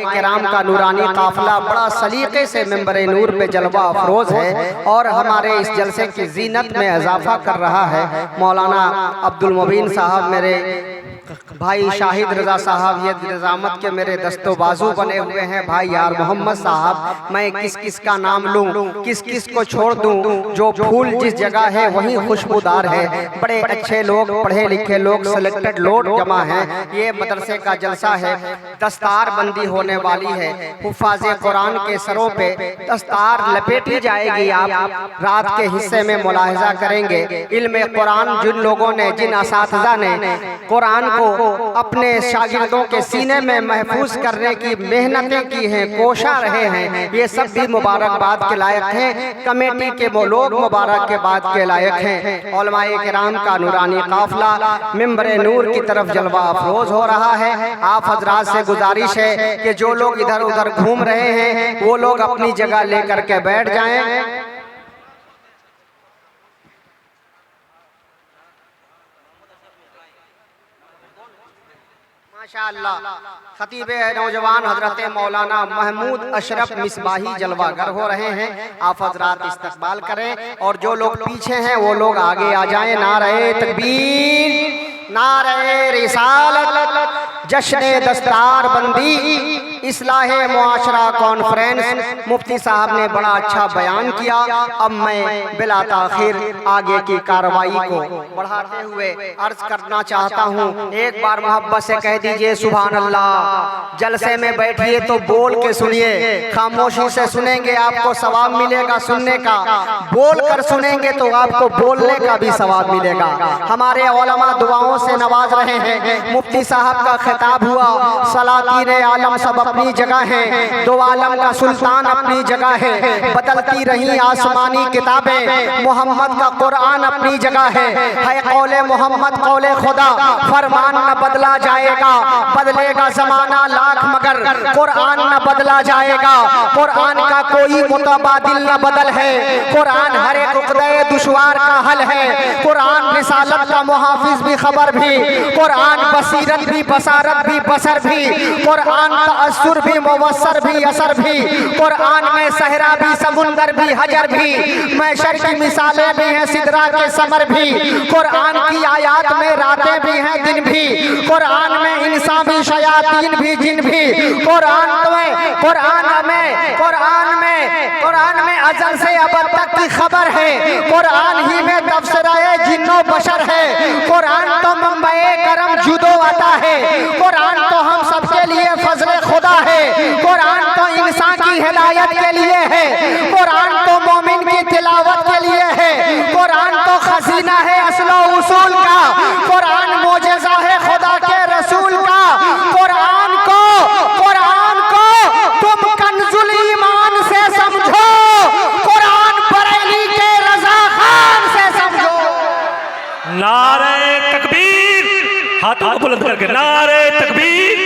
किराम का नूरानी काफिला बड़ा सलीके से मिंबर नूर पे जलवा अफरोज है और हमारे इस जलसे की जीनत में इजाफा कर रहा है। मौलाना अब्दुल मुबीन साहब, मेरे भाई शाहिद रजा साहब, ये निजामत के मेरे दस्तो बाजू बने हुए हैं। भाई यार मोहम्मद साहब, मैं किस किस का नाम लूं, किस किस को छोड़ दूं? जो फूल जिस जगह है वहीं खुशबूदार है। बड़े अच्छे लोग, पढ़े लिखे लोग, सिलेक्टेड लोग जमा हैं। ये मदरसे का जलसा है, दस्तार बंदी होने वाली है। हुफ़ाज़े कुरान के सरों पे दस्तार लपेटी जाएगी। आप रात के हिस्से में मुलाहिजा करेंगे, इल्म कुरान जिन लोगों ने, जिन असातिज़ा ने कुरान को अपने शागिर्दों के सीने में महफूज करने की मेहनतें की हैं, कोशा रहे हैं, ये सब भी मुबारकबाद के लायक हैं। कमेटी के वो लोग मुबारक के बाद के लायक हैं। उलमाए किराम का नूरानी काफिला मिंबरे नूर की तरफ जलवा अफरोज हो रहा है। आप हजरात से गुजारिश है कि जो लोग इधर उधर घूम रहे हैं वो लोग अपनी जगह लेकर के बैठ जाएं। माशाअल्लाह, खतीब नौजवान हजरत मौलाना महमूद अशरफ मिसबाही जलवागर हो रहे हैं। आप हजरात इस्तकबाल करें और जो लोग पीछे हैं वो लोग आगे आ जाएं। नारे तकबीर, नारे रिसालत, जश्न दस्तार बंदी, इस्लाहे मुआशरा कॉन्फ्रेंस। मुफ्ती साहब ने बड़ा अच्छा बयान किया। अब मैं बिला ताखिर आगे की कार्रवाई को बढ़ाते हुए अर्ज करना चाहता हूँ। एक बार मोहब्बत से कह दीजिए सुभान अल्लाह। जलसे में बैठिए तो बोल के सुनिए, खामोशी से सुनेंगे आपको सवाब मिलेगा सुनने का, बोल कर सुनेंगे तो आपको बोलने का भी सवाब मिलेगा। हमारे उलमा दुआओं से नवाज रहे हैं। मुफ्ती साहब का खिताब हुआ, सलातीन आलम सब अपनी जगह है, दो आलम का सुल्तान अपनी जगह है, बदलती रही आसमानी किताबें, मोहम्मद का कुरान अपनी जगह है कौले मोहम्मद कौले खुदा, फरमान न बदला जाएगा, बदलेगा जमाना लाख मगर कुरान न बदला जाएगा। कुरान का कोई मुतबादिल न बदल है, कुरान हर एक उक़्दे दुश्वार का हल है। कुरान रिसालत का मुहाफिज भी, खबर भी, कुरान बसीरत भी, बसारत भी, बसर भी, कुरान तअस्सुर भी, मुवस्सर भी, असर भी, कुरान में सहरा भी, समुंदर भी, हजर भी, मैशर की मिसालें भी हैं, सिदरा के समर भी, कुरान की आयात में रातें भी हैं, दिन भी, कुरान में इंसान भी, शयातीन भी, जिन भी, कुरान में अज़ल से अब तक की खबर है, कुरान ही में तफसीरे जिन्नो बशर है, कुरान तो मंबए करम जुदो आता है, कुरान तो हम सबके लिए फजले खुदा है, कुरान तो इंसान की हिदायत के लिए है, कुरान तो मोमिन की तिलावत के लिए है, कुरान तो खजीना है असलो उसूल का, कुरान मोजेज़ा है खुदा के रसूल का, कुरान को तुम कंजुल ईमान से समझो, कुरान बरेली के रजा खान से समझो। नारे तकबीर, हाथों को बुलंद करके नारे तकबीर,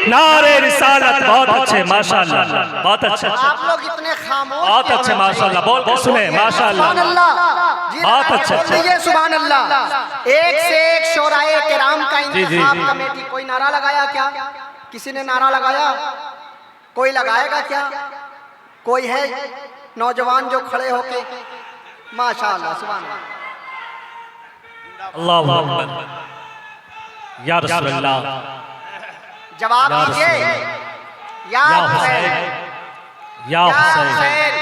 नारे रिसालत। बहुत अच्छे माशाअल्लाह, बहुत अच्छे। आप लोग इतने खामोश, बहुत अच्छे माशाअल्लाह, बोल के सुने माशाअल्लाह, बहुत अच्छे। सुभान अल्लाह। एक से एक शोराए किराम का इंतखाब कमेटी, कोई नारा लगाया क्या? किसी ने नारा लगाया? कोई लगाएगा क्या? कोई है नौजवान जो खड़े होके? माशाअल्लाह, सुभान अल्लाह अकबर, या रसूल अल्लाह। जवाब दीजिए। या हुसैन, या हुसैन,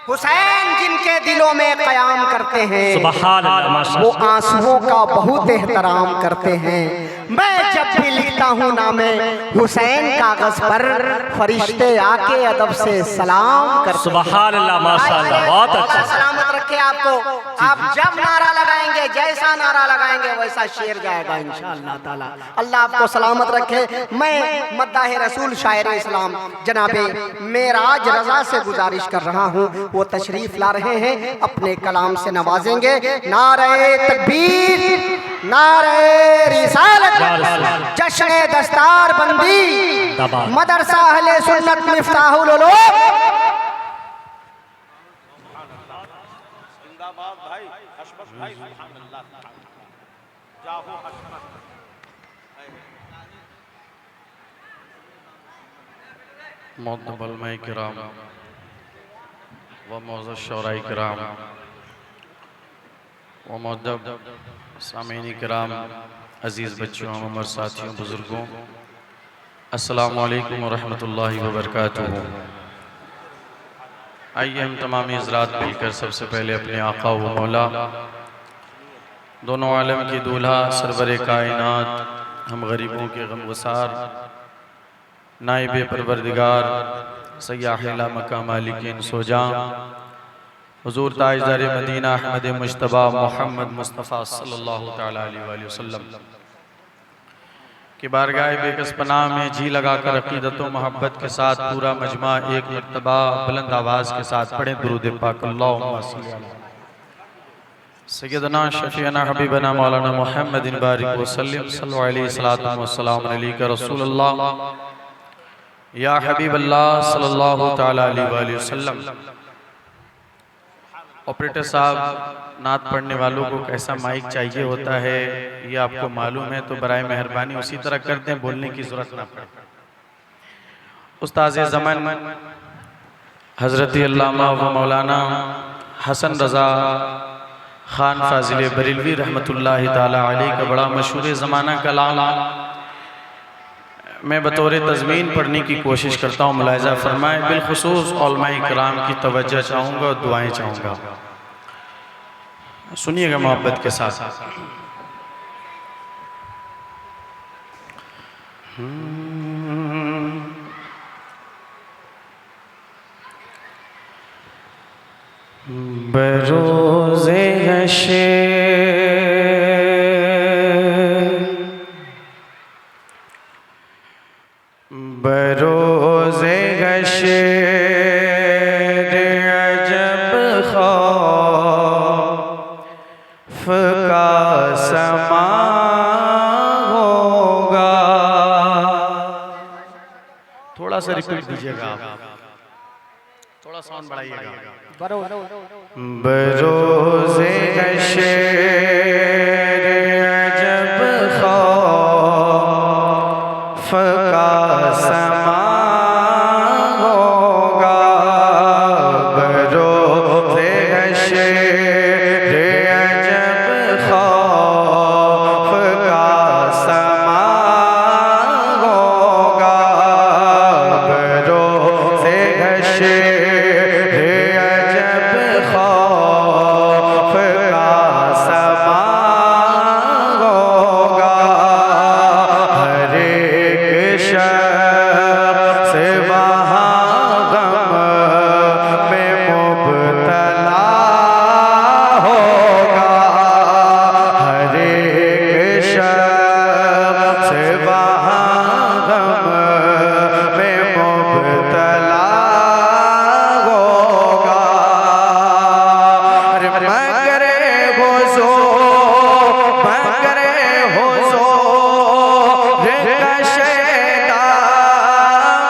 हुसैन जिनके दिलों में कयाम करते हैं, सुभान अल्लाह, माशाअल्लाह, वो आंसुओं का बहुत एहतराम करते हैं। मैं जब भी लिखता हूँ नामे हुसैन कागज पर, फरिश्ते आके अदब से सलाम कर। सुभान अल्लाह, माशाअल्लाह, बहुत अच्छा। सलामत रखे आपको। आप जब नारा लगाएंगे, जैसा नारा लगाएंगे वैसा शेर जाएगा इंशाअल्लाह ताला। अल्लाह आपको सलामत रखे। मैं मद्दाह रसूल शायर इस्लाम जनाबे मेराज रजा से गुजारिश कर रहा हूँ, वो तशरीफ ला रहे हैं, अपने कलाम से नवाजेंगे। नारे तकबीर, नारे रिसालत, जश्न दस्तार बंदी, मदरसा अहले सुन्नत मिफ्ताहुल उलूम। मुअद्दब उलमाए किराम व मुअज़्ज़ज़ शोराए किराम व मुअद्दब सामीन किराम, अज़ीज़ बच्चों, उमर साथियों, बुज़ुर्गों, अस्सलामु अलैकुम व रहमतुल्लाहि व बरकातुहू। आइए हम तमामी हज़रात मिलकर सबसे पहले अपने आका व मौला, दोनों आलम की दूल्हा, सरवरे कायनात, हम गरीबों के गमगुसार, नाइब परवरदिगार, सय्याहिला मका मालिकिन सोजा, हुज़ूर ताजदार मदीना अहमद मुज्तबा मोहम्मद मुस्तफ़ा सल्लल्लाहु तआला अलैहि वसल्लम की बारगाह बेकस पनाह में जी लगाकर अक़ीदत व मोहब्बत के साथ पूरा मजमा एक मरतबा बुलंद आवाज़ के साथ पढ़ें दुरूद पाक। अल्लाहुम्मा सल्लि अला सय्यदना शफ़ीअना हबीबना मौलाना मुहम्मदिन बारिक वसल्लिम सल्लल्लाहु अलैहि वसल्लम अलैका रसूलल्लाह या हबीबल्लाह सल्लल्लाहु तआला अलैहि वसल्लम। ऑपरेटर साहब, नात पढ़ने वालों को कैसा माइक चाहिए होता है ये आपको मालूम है, तो बराए मेहरबानी उसी तरह करते हैं, बोलने की जरूरत ना पड़े। उस्ताज़ ज़मान हज़रत अल्लामा व मौलाना हसन रज़ा खान फाजिल बरेलवी रहमतुल्लाहि ताला अलैह का बड़ा मशहूर ज़माना कलाम मैं बतौर तज़मीन पढ़ने की कोशिश करता हूँ, मुलाहिज़ा फरमाएं। बिलखुसूस उलमाए किराम की तवज्जो चाहूँगा और दुआएं चाहूँगा, सुनिएगा मोहब्बत के साथ। बरोज़े बरोज़े हश्र अजब खौफ का समा होगा। थोड़ा सा रिपीट दीजिएगा आप, थोड़ा साउंड बढ़ाइएगा। बरोज़े हश्र अजब खौफ का समा होगा। बरोज़े हश्र अजब खौफ का समा होगा। बरोज़े हश्र अजब खौफ का समा होगा। हर एक शख्स वहाँ गम में मुब्तला होगा। हर एक शख्स वहाँ गम में मुब्तला होगा। मगरे हुज़ूर का शैतान,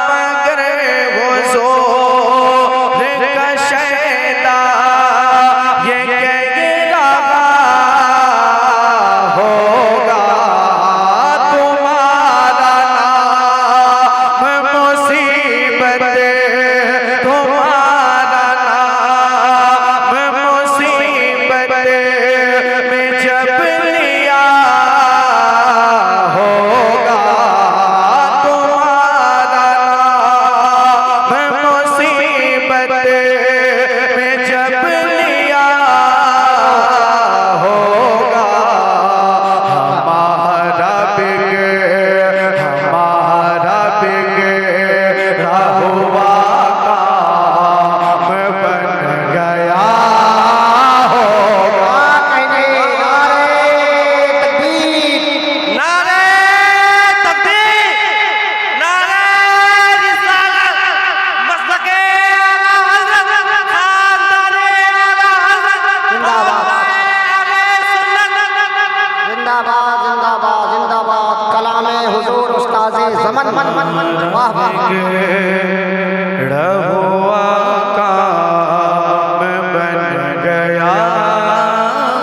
मगरे हुज़ूर का शैतान ये कह रहा होगा। तुम्हारा नाम मुसीबत, तुम्हारा नाम मुसीबत में जब लिया होगा। तुम्हारा नाम मुसीबत में जब लिया होगा। हमारा बिगड़ा हुआ काम बन गया होगा। नारे तकबीर, नारे रिसालत, मसलके आला हज़रत, खानदाने आला हज़रत, जिंदाबाद जिंदाबाद जिंदाबाद जिंदाबाद। कलाम हुजूर उस्ताज़ ज़मान। वाह वाह वाह। बिगड़ा हुआ काम बन गया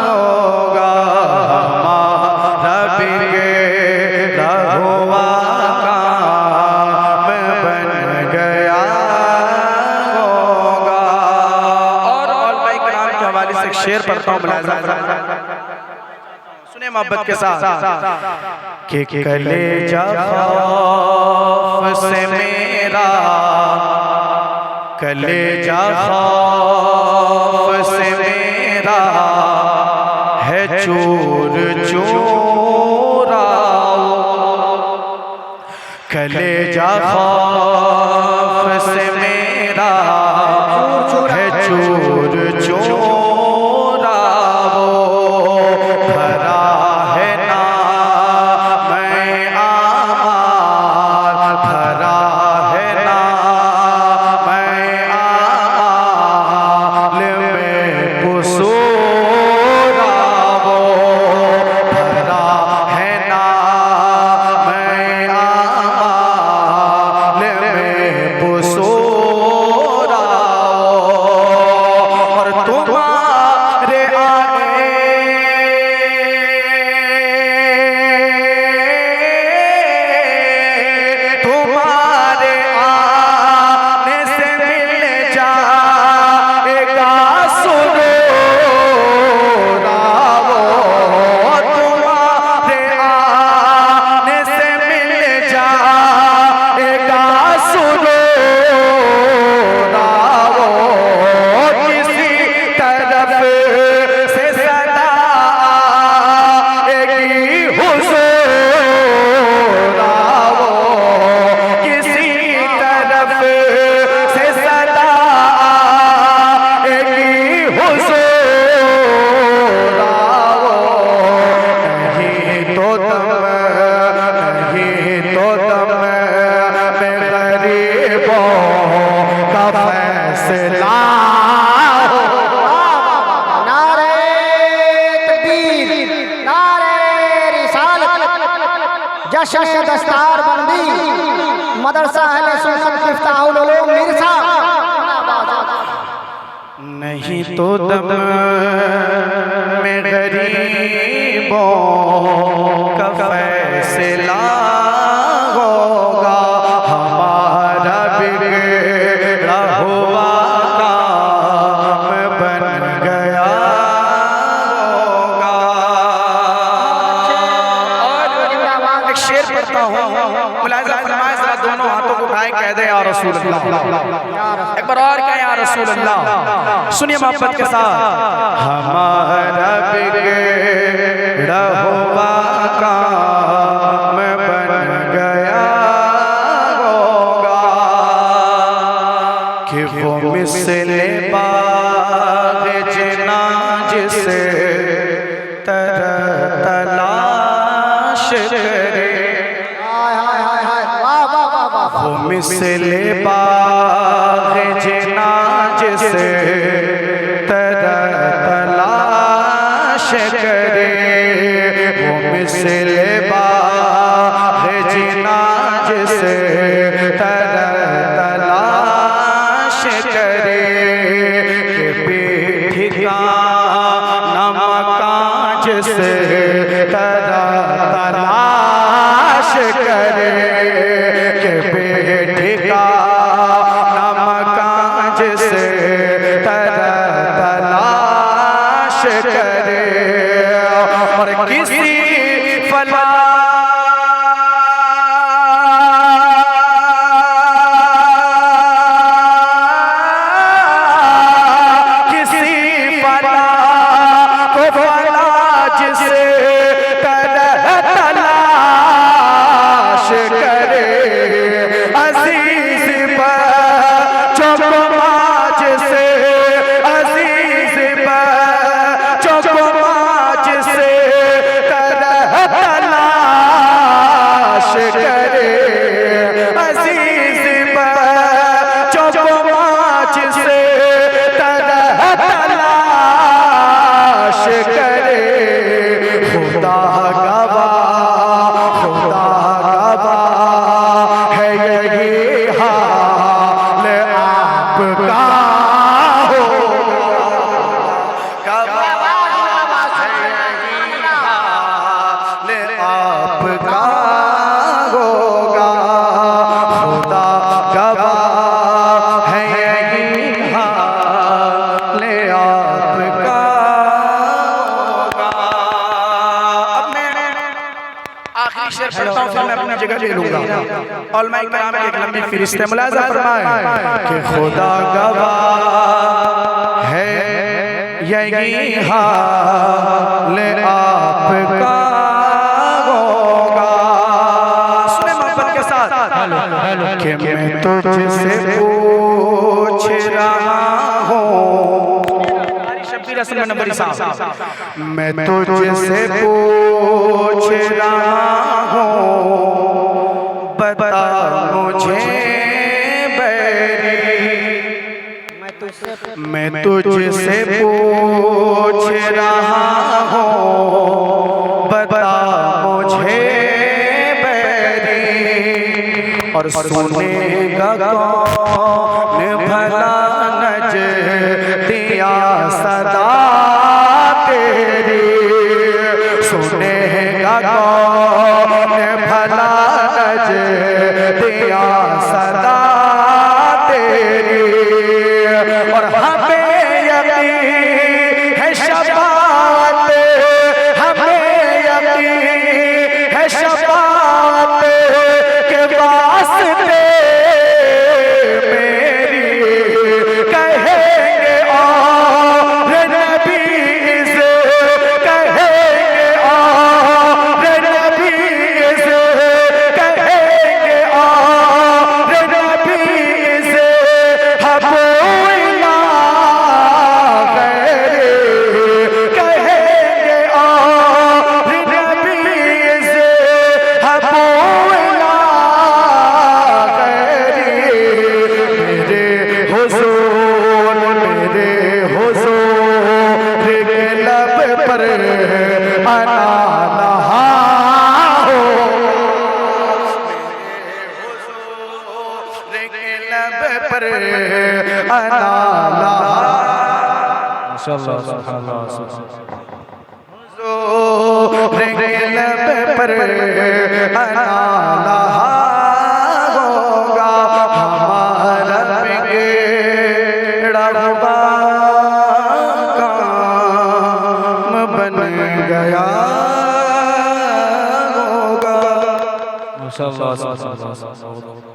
होगा। सुने मोहब्बत के साथ कि कलेजा खौफ से मेरा, कलेजा खौफ से मेरा है चूर चूरा, कलेजा खौफ से मेरा है चूर चूरा, वो भरा है ना मैं आमार, भरा है ना मैं आमाल में कुसूरा, वो भरा है ना मैं आमाल में कुसूरा, और तुम्हारे आने से मिल जाएगा सुरूरा, वो तुम्हारे आने से मिल जाएगा सुरूरा, वो किसी तरफ से सदा आएगी हुजूरा, वो किसी तरफ से सदा आएगी हुजूरा, वो नहीं तो दम, नहीं तो दम में गरीबों का फैसला हो। नारे तकबीर, नारे रिसालत, जश्न दस्तार बंदी, मदरसा अहले सुन्नत मिफ्ताहुल उलूम मिर्जा। नहीं तो दम में गरीबों का फैसला होगा, हमारा बिगड़ा हुआ काम बन गया होगा। एक शेर पढ़ता हूँ, मुलाहिज़ा फरमाए ज़रा दोनों हाथों को उठाए कह दे या रसूल अल्लाह, एक बार और कह या रसूल अल्लाह। सुनिए मोहब्बत के साथ, हमारा बिगड़ा हुआ काम बन गया होगा, कि वो मिसले बाग़ जिना जिसे तरह तलाश करे, हाय हाय हाय हाय, वाह वाह वाह वाह। वो मिसले बाग़ जिना जिसे तरह तलाश करे, वो मिसले बाग़ जिना जिसे तरह तलाश करे, कि बेठिकाना मकान जिसे तरह तलाश करे, कि बेठिकाना मकान जिसे तरह तलाश करे, और किसी फला किसी फला को फला जिसे तरह तलाश करे, अजीज बच्चों को माज से, अजीज बच्चों को माज से तरह तलाश आखिरी शेर पढ़ता हूँ, फिर मैं अपनी जगह ले लूंगा। उलमा इकराम की एक लंबी फहरिस्त है, मुलाहिजा फरमाएं कि खुदा गवाह है यही हाल आपका होगा। सुने मोहब्बत के साथ कि मैं तुझसे पूछ रहा हूँ, शब्बीर हसन नंबरी साहब, मैं तुझसे पूछ रहा हूँ, बता मुझे बैरी, मैं तुझसे पूछ रहा हूँ, बता मुझे बैरी, और सुनेगा कौन भला नजदिया सदा तेरी, सुनेगा कौन भला नजदिया सदा तेरी, और हमें यकीन है शफाअत, हमें यकीन है शफाअत के वास्ते मेरी, कहेंगे और नबी से, कहेंगे और नबी से, कहेंगे और नबी से, हबूला गैरे, कहेंगे और नबी से, हबूला गैरे, मेरे हुजूर के लब पर अना लहा हो, मेरे हुजूर के लब पर अना लहा, माशाअल्लाह सुभान अल्लाह। हुजूर के लब पर अना लहा होगा, हमारा बिगड़ा हुआ काम बन गया होगा। माशाअल्लाह सुभान अल्लाह।